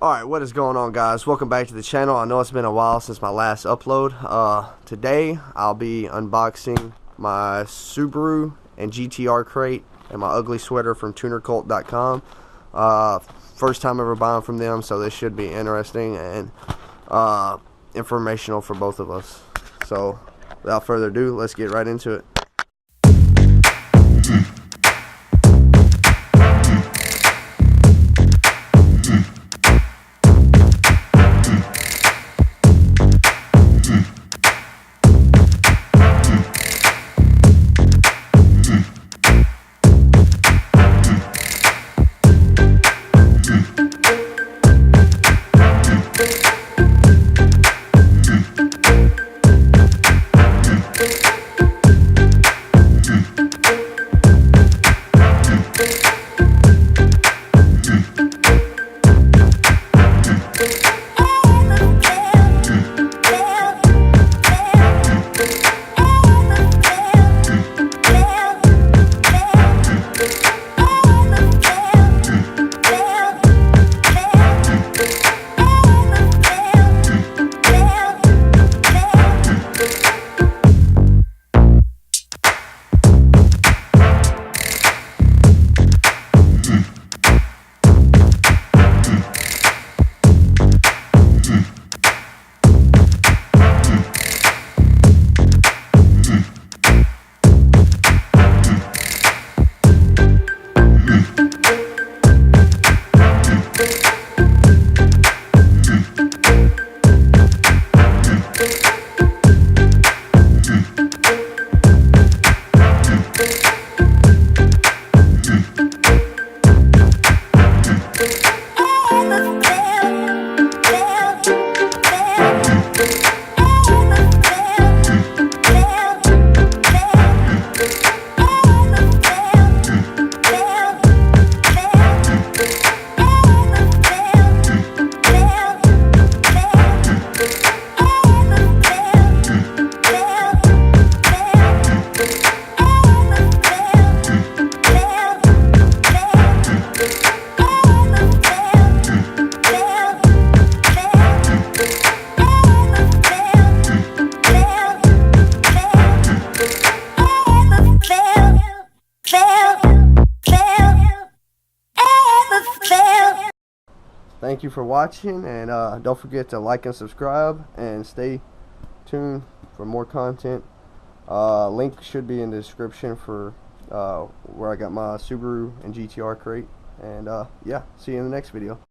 Alright, what is going on, guys? Welcome back to the channel. I know it's been a while since my last upload. Today I'll be unboxing my Subaru and GTR crate and my ugly sweater from TunerCult.com. First time ever buying from them, so this should be interesting and informational for both of us. So without further ado, let's get right into it. Thank you for watching, and don't forget to like and subscribe, and stay tuned for more content. Link should be in the description for where I got my Subaru and GTR crate. And yeah, see you in the next video.